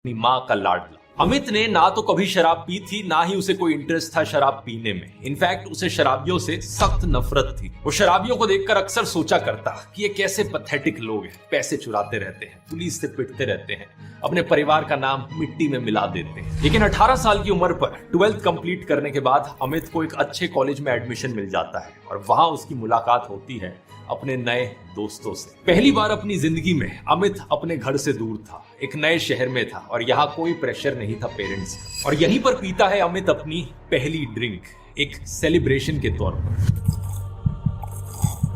अपनी माँ का लाडला। अमित ने ना तो कभी शराब पी थी, ना ही उसे कोई इंटरेस्ट था शराब पीने में। इनफैक्ट उसे शराबियों से सख्त नफरत थी। वो शराबियों को देखकर अक्सर सोचा करता कि ये कैसे पैथेटिक लोग हैं, पैसे चुराते रहते हैं, पुलिस से पिटते रहते हैं, अपने परिवार का नाम मिट्टी में मिला देते हैं। लेकिन 18 साल की उम्र पर 12th कंप्लीट करने के बाद अमित को एक अच्छे कॉलेज में एडमिशन मिल जाता है और वहां उसकी मुलाकात होती है अपने नए दोस्तों से। पहली बार अपनी जिंदगी में अमित अपने घर से दूर था, एक नए शहर में था और यहाँ कोई प्रेशर नहीं था पेरेंट्स का। और यहीं पर पीता है अमित अपनी पहली ड्रिंक, एक सेलिब्रेशन के तौर पर।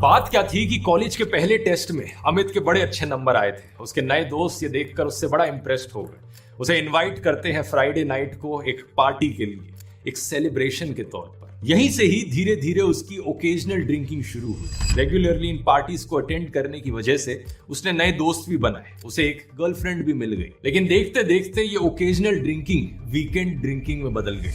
बात क्या थी कि कॉलेज के पहले टेस्ट में अमित के बड़े अच्छे नंबर आए थे। उसके नए दोस्त ये देखकर उससे बड़ा इंप्रेस्ड हो गए। उसे इनवाइट करते हैं फ्राइडे नाइट को एक पार्टी के लिए, एक सेलिब्रेशन के तौर पर। यहीं से ही धीरे धीरे उसकी ओकेजनल ड्रिंकिंग शुरू हुई। रेगुलरली इन पार्टीज को अटेंड करने की वजह से उसने नए दोस्त भी बनाए, उसे एक गर्लफ्रेंड भी मिल गई। लेकिन देखते देखते ये ओकेजनल ड्रिंकिंग वीकेंड ड्रिंकिंग में बदल गई।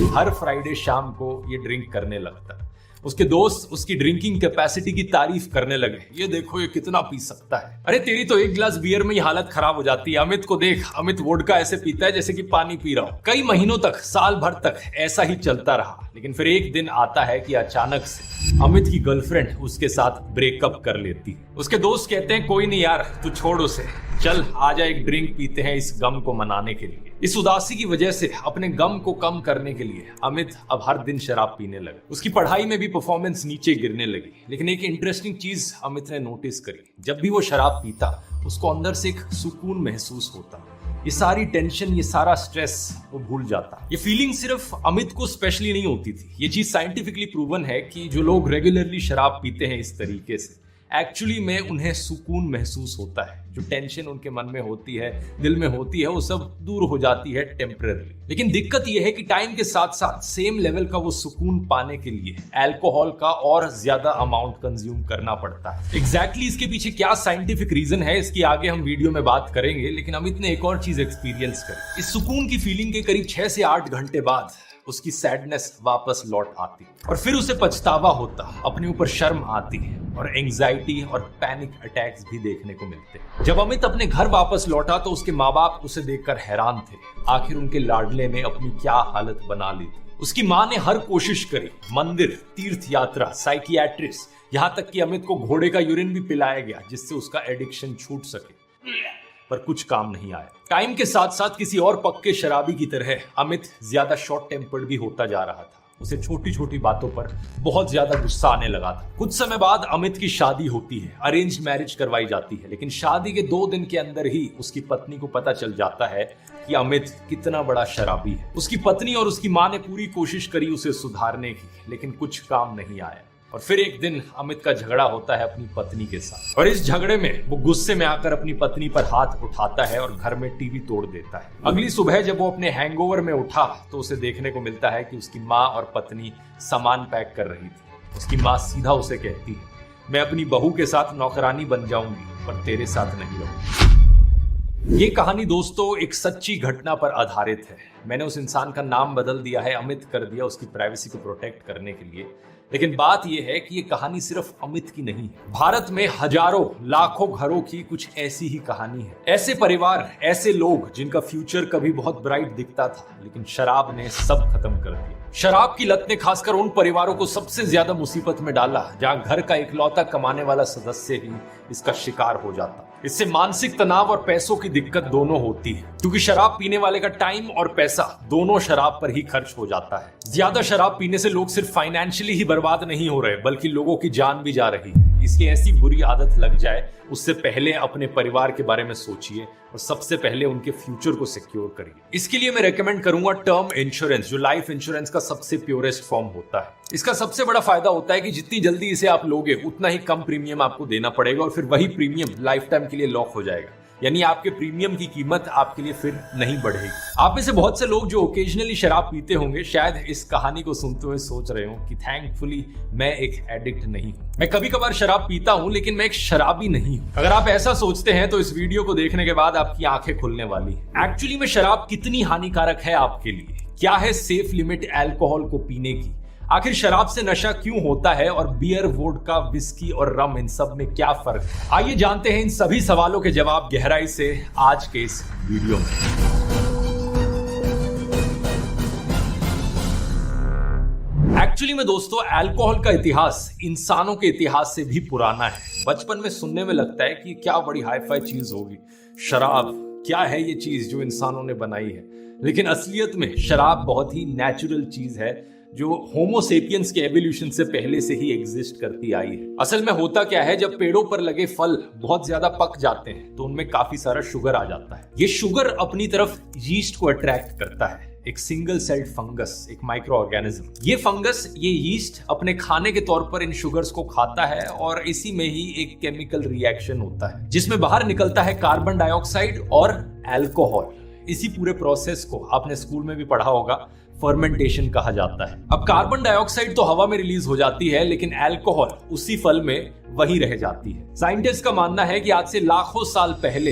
हर फ्राइडे शाम को ये ड्रिंक करने लगता। उसके दोस्त उसकी ड्रिंकिंग कैपेसिटी की तारीफ करने लगे, ये देखो ये कितना पी सकता है, अरे तेरी तो एक गिलास बियर में ही हालत खराब हो जाती है, अमित को देख, अमित वोडका ऐसे पीता है जैसे कि पानी पी रहा हो। कई महीनों तक, साल भर तक ऐसा ही चलता रहा। लेकिन फिर एक दिन आता है कि अचानक से अमित की गर्लफ्रेंड उसके साथ ब्रेकअप कर लेती है। उसके दोस्त कहते हैं कोई नहीं यार, तू छोड़ उसे, चल आजा एक ड्रिंक पीते हैं इस गम को मनाने के लिए। इस उदासी की वजह से अपने गम को कम करने के लिए अमित अब हर दिन शराब पीने लगा। उसकी पढ़ाई में भी परफॉर्मेंस नीचे गिरने लगी। लेकिन एक इंटरेस्टिंग चीज अमित ने नोटिस करी, जब भी वो शराब पीता उसको अंदर से एक सुकून महसूस होता। ये सारी टेंशन, ये सारा स्ट्रेस वो भूल जाता। ये फीलिंग सिर्फ अमित को स्पेशली नहीं होती थी। ये चीज साइंटिफिकली प्रूवन है कि जो लोग रेगुलरली शराब पीते हैं इस तरीके से, एक्चुअली में उन्हें सुकून महसूस होता है। जो टेंशन उनके मन में होती है, दिल में होती है, वो सब दूर हो जाती है टेम्पररी। लेकिन दिक्कत यह है कि टाइम के साथ साथ सेम लेवल का वो सुकून पाने के लिए अल्कोहल का और ज्यादा अमाउंट कंज्यूम करना पड़ता है। एग्जैक्टली इसके पीछे क्या साइंटिफिक रीजन है, इसकी आगे हम वीडियो में बात करेंगे। लेकिन अमित ने एक और चीज एक्सपीरियंस करी। इस सुकून की फीलिंग के करीब 6 से 8 घंटे बाद उसकी सैडनेस वापस लौट आती और फिर उसे पछतावा होता, अपने ऊपर शर्म आती और एंजाइटी और पैनिक अटैक्स भी देखने को मिलते। जब अमित अपने घर वापस लौटा तो उसके माँ बाप उसे देखकर हैरान थे। आखिर उनके लाडले ने अपनी क्या हालत बना ली थी। उसकी माँ ने हर कोशिश करी, मंदिर, तीर्थ यात्रा, साइकियाट्रिस्ट, यहाँ तक कि अमित को घोड़े का यूरिन भी पिलाया गया जिससे उसका एडिक्शन छूट सके, पर कुछ काम नहीं आया। टाइम के साथ साथ किसी और पक्के शराबी की तरह अमित ज्यादा शॉर्ट टेम्पर्ड भी होता जा रहा था। उसे छोटी छोटी बातों पर बहुत ज्यादा गुस्सा आने लगा था। कुछ समय बाद अमित की शादी होती है, अरेंज मैरिज करवाई जाती है। लेकिन शादी के 2 दिन के अंदर ही उसकी पत्नी को पता चल जाता है कि अमित कितना बड़ा शराबी है। उसकी पत्नी और उसकी माँ ने पूरी कोशिश करी उसे सुधारने की, लेकिन कुछ काम नहीं आया। और फिर एक दिन अमित का झगड़ा होता है अपनी पत्नी के साथ और इस झगड़े में वो गुस्से में आकर अपनी पत्नी पर हाथ उठाता है और घर में टीवी तोड़ देता है। अगली सुबह जब वो अपने हैंगओवर में उठा तो उसे देखने को मिलता है कि उसकी माँ और पत्नी सामान पैक कर रही थी। उसकी माँ सीधा उसे कहती है, मैं अपनी बहू के साथ नौकरानी बन जाऊंगी पर तेरे साथ नहीं रहूंगी। ये कहानी दोस्तों एक सच्ची घटना पर आधारित है। मैंने उस इंसान का नाम बदल दिया है, अमित कर दिया, उसकी प्राइवेसी को प्रोटेक्ट करने के लिए। लेकिन बात यह है कि ये कहानी सिर्फ अमित की नहीं है। भारत में हजारों लाखों घरों की कुछ ऐसी ही कहानी है। ऐसे परिवार, ऐसे लोग जिनका फ्यूचर कभी बहुत ब्राइट दिखता था, लेकिन शराब ने सब खत्म कर दिया। शराब की लत ने खासकर उन परिवारों को सबसे ज्यादा मुसीबत में डाला जहां घर का इकलौता कमाने वाला सदस्य ही इसका शिकार हो जाता। इससे मानसिक तनाव और पैसों की दिक्कत दोनों होती है, क्योंकि शराब पीने वाले का टाइम और पैसा दोनों शराब पर ही खर्च हो जाता है। ज्यादा शराब पीने से लोग सिर्फ फाइनेंशियली ही बर्बाद नहीं हो रहे, बल्कि लोगों की जान भी जा रही है। इसकी ऐसी बुरी आदत लग जाए उससे पहले अपने परिवार के बारे में सोचिए और सबसे पहले उनके फ्यूचर को सिक्योर करिए। इसके लिए मैं रेकमेंड करूंगा टर्म इंश्योरेंस, जो लाइफ इंश्योरेंस का सबसे प्योरेस्ट फॉर्म होता है। इसका सबसे बड़ा फायदा होता है कि जितनी जल्दी इसे आप लोगे उतना ही कम प्रीमियम आपको देना पड़ेगा और फिर वही प्रीमियम लाइफ टाइम के लिए लॉक हो जाएगा। यानी आपके प्रीमियम की कीमत आपके लिए फिर नहीं बढ़ेगी। आप में से बहुत से लोग जो ओकेजनली शराब पीते होंगे शायद इस कहानी को सुनते हुए सोच रहे हो कि थैंकफुली मैं एक एडिक्ट नहीं हूँ, मैं कभी कभार शराब पीता हूँ लेकिन मैं एक शराबी नहीं हूँ। अगर आप ऐसा सोचते हैं तो इस वीडियो को देखने के बाद आपकी आंखें खुलने वाली है। एक्चुअली में शराब कितनी हानिकारक है आपके लिए, क्या है सेफ लिमिट अल्कोहल को पीने की, आखिर शराब से नशा क्यों होता है और बियर, वोडका, विस्की और रम इन सब में क्या फर्क है? आइए जानते हैं इन सभी सवालों के जवाब गहराई से आज के इस वीडियो में। एक्चुअली में दोस्तों, अल्कोहल का इतिहास इंसानों के इतिहास से भी पुराना है। बचपन में सुनने में लगता है कि क्या बड़ी हाई-फाई चीज होगी, शराब क्या है ये चीज जो इंसानों ने बनाई है। लेकिन असलियत में शराब बहुत ही नेचुरल चीज है जो होमो सेपियंस के एवोल्यूशन से पहले से ही एग्जिस्ट करती आई है। असल में होता क्या है, जब पेड़ों पर लगे फल बहुत ज्यादा पक जाते हैं तो उनमें काफी सारा शुगर आ जाता है। ये शुगर अपनी तरफ यीस्ट को अट्रैक्ट करता है, एक सिंगल सेल्ड फंगस, एक माइक्रो ऑर्गेनिज्म। ये फंगस, ये यीस्ट अपने खाने के तौर पर इन शुगर्स को खाता है और इसी में ही एक केमिकल रिएक्शन होता है जिसमें बाहर निकलता है कार्बन डाइऑक्साइड और अल्कोहल। इसी पूरे प्रोसेस को आपने स्कूल में भी पढ़ा होगा, फर्मेंटेशन कहा जाता है। अब कार्बन डाइऑक्साइड तो हवा में रिलीज हो जाती है, लेकिन अल्कोहल उसी फल में वही रह जाती है। साइंटिस्ट का मानना है कि आज से लाखों साल पहले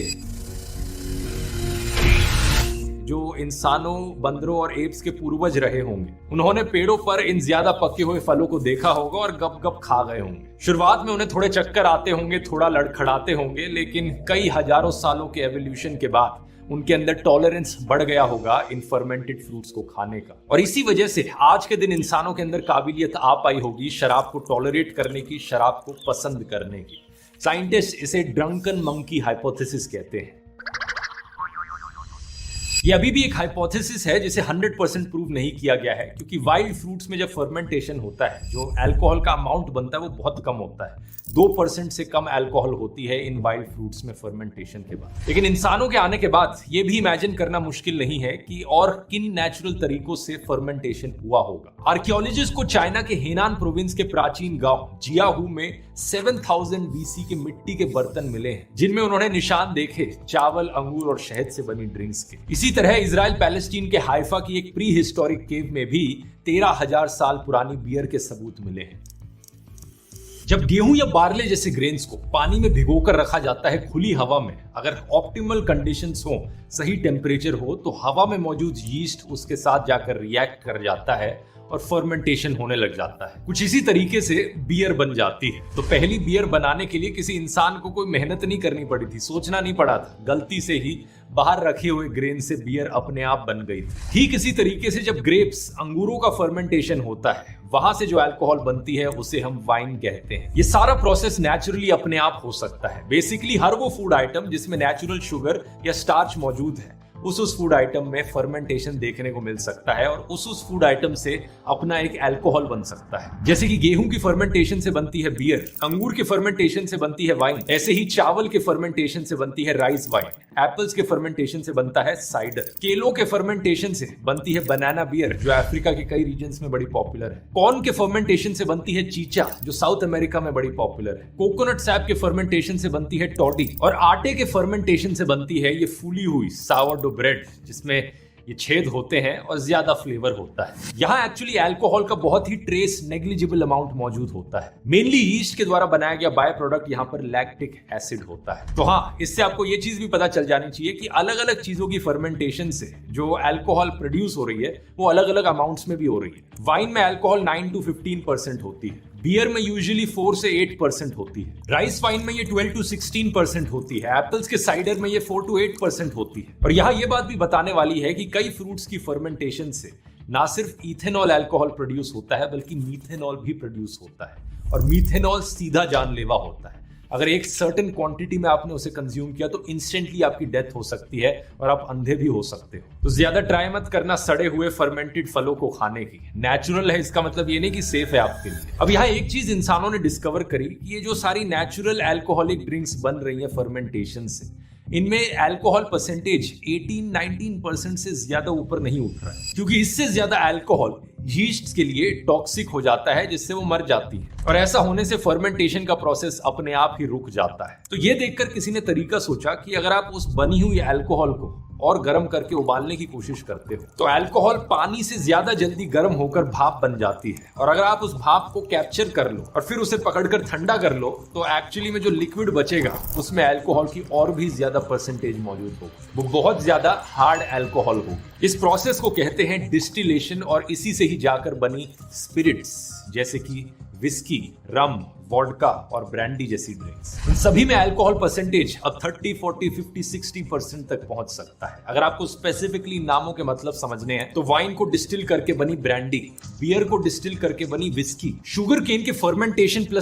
जो इंसानों, बंदरों और एप्स के पूर्वज रहे होंगे, उन्होंने पेड़ों पर इन ज्यादा पके हुए फलों को देखा होगा और गप गप खा गए होंगे। शुरुआत में उन्हें थोड़े चक्कर आते होंगे, थोड़ा लड़खड़ाते होंगे, लेकिन कई हजारों सालों के एवोल्यूशन के बाद उनके अंदर टॉलरेंस बढ़ गया होगा इन फर्मेंटेड फ्रूट्स को खाने का। और इसी वजह से आज के दिन इंसानों के अंदर काबिलियत आ पाई होगी शराब को टॉलरेट करने की, शराब को पसंद करने की। साइंटिस्ट इसे ड्रंकन मंकी हाइपोथेसिस कहते हैं। ये अभी भी एक हाइपोथेसिस है जिसे 100% प्रूव नहीं किया गया है, क्योंकि वाइल्ड फ्रूट्स में जब फर्मेंटेशन होता है, जो अल्कोहल का अमाउंट बनता है वो बहुत कम होता है। 2% से कम अल्कोहल होती है इन वाइल्ड फ्रूट्स में फर्मेंटेशन के बाद। लेकिन इंसानों के आने के बाद ये भी इमेजिन करना मुश्किल नहीं है कि और किन नेचुरल तरीकों से फर्मेंटेशन हुआ होगा। आर्कियोलॉजिस्ट को चाइना के हेनान प्रोविंस के प्राचीन गांव जियाहू में 7000 BC के मिट्टी के बर्तन मिले हैं, जिनमें उन्होंने निशान देखे चावल, अंगूर और शहद से बनी ड्रिंक्स के। इसी तरह इजराइल पैलेस्टीन के हाइफा की एक प्री हिस्टोरिक केव में भी 13,000 साल पुरानी बियर के सबूत मिले हैं। जब गेहूं या बार्ले जैसे ग्रेन्स को पानी में भिगोकर रखा जाता है खुली हवा में, अगर ऑप्टिमल कंडीशंस हो, सही टेम्परेचर हो, तो हवा में मौजूद यीस्ट उसके साथ जाकर रिएक्ट कर जाता है और फर्मेंटेशन होने लग जाता है। कुछ इसी तरीके से बियर बन जाती है। तो पहली बियर बनाने के लिए किसी इंसान को कोई मेहनत नहीं करनी पड़ी थी, सोचना नहीं पड़ा था, गलती से ही बाहर रखे हुए ग्रेन से बियर अपने आप बन गई थी। ठीक इसी तरीके से जब ग्रेप्स, अंगूरों का फर्मेंटेशन होता है, वहां से जो अल्कोहल बनती है उसे हम वाइन कहते हैं। ये सारा प्रोसेस नेचुरली अपने आप हो सकता है। बेसिकली हर वो फूड आइटम जिसमें नेचुरल शुगर या स्टार्च मौजूद है, उस फूड आइटम में फर्मेंटेशन देखने को मिल सकता है और उस फूड आइटम से अपना एक अल्कोहल बन सकता है। जैसे कि गेहूं की फर्मेंटेशन से बनती है बियर, अंगूर के फर्मेंटेशन से बनती है वाइन, ऐसे ही चावल के फर्मेंटेशन से बनती है राइस वाइन, एप्पल्स के फर्मेंटेशन से बनता है साइडर, केलों के फर्मेंटेशन से बनती है बनाना बियर जो अफ्रीका के कई रीजन्स में बड़ी पॉपुलर है, कॉर्न के फर्मेंटेशन से बनती है चीचा जो साउथ अमेरिका में बड़ी पॉपुलर है, कोकोनट सैप के फर्मेंटेशन से बनती है टॉडी, और आटे के फर्मेंटेशन से बनती है ये फूली हुई सावरडो ब्रेड जिसमें ये छेद होते हैं और ज्यादा फ्लेवर होता है। यहाँ एक्चुअली अल्कोहल का बहुत ही ट्रेस, नेग्लिजिबल अमाउंट मौजूद होता है। मेनली यीस्ट के द्वारा बनाया गया बाय प्रोडक्ट यहाँ पर लैक्टिक एसिड होता है। तो हाँ, इससे आपको ये चीज भी पता चल जानी चाहिए कि अलग अलग चीजों की फर्मेंटेशन से जो अल्कोहल प्रोड्यूस हो रही है वो अलग अलग अमाउंट्स में भी हो रही है। वाइन में अल्कोहल 9 to 15% होती है, बियर में यूजुअली 4 से 8% होती है, राइस वाइन में ये 12 to 16% होती है, एप्पल्स के साइडर में ये 4 to 8% होती है। और यहाँ ये बात भी बताने वाली है कि कई फ्रूट्स की फर्मेंटेशन से ना सिर्फ इथेनॉल अल्कोहल प्रोड्यूस होता है बल्कि मीथेनॉल भी प्रोड्यूस होता है, और मीथेनॉल सीधा जानलेवा होता है। अगर एक सर्टेन क्वांटिटी में आपने उसे कंज्यूम किया तो इंस्टेंटली आपकी डेथ हो सकती है और आप अंधे भी हो सकते हो। तो ज्यादा ट्राई मत करना सड़े हुए फर्मेंटेड फलों को खाने की। नेचुरल है इसका मतलब ये नहीं कि सेफ है आपके लिए। अब यहाँ एक चीज इंसानों ने डिस्कवर करी कि ये जो सारी नेचुरल अल्कोहलिक ड्रिंक्स बन रही है फर्मेंटेशन से, इनमें अल्कोहल परसेंटेज 18-19% से ज्यादा ऊपर नहीं उठ रहा है, क्योंकि इससे ज्यादा अल्कोहल यीस्ट के लिए टॉक्सिक हो जाता है जिससे वो मर जाती है, और ऐसा होने से फर्मेंटेशन का प्रोसेस अपने आप ही रुक जाता है। तो ये देखकर किसी ने तरीका सोचा कि अगर आप उस बनी हुई अल्कोहल को और गर्म करके उबालने की कोशिश करते हो तो अल्कोहल पानी से ज्यादा जल्दी गर्म होकर भाप बन जाती है, और अगर आप उस भाप को कैप्चर कर लो और फिर उसे पकड़कर ठंडा कर लो तो एक्चुअली में जो लिक्विड बचेगा उसमें अल्कोहल की और भी ज्यादा परसेंटेज मौजूद होगी, वो बहुत ज्यादा हार्ड अल्कोहल होगी। इस प्रोसेस को कहते हैं डिस्टिलेशन, और इसी से ही जाकर बनी स्पिरिट्स जैसे कि विस्की, रम, वोडका और ब्रांडी जैसी ड्रिंक्स। इन सभी में अल्कोहल परसेंटेज अब 30, 40, 50, 60% तक पहुंच सकता है। अगर आपको स्पेसिफिकली नामों के मतलब समझने हैं तो वाइन को डिस्टिल करके बनी ब्रांडी, बियर को डिस्टिल करके बनी विस्की, शुगर केन के फर्मेंटेशन प्लस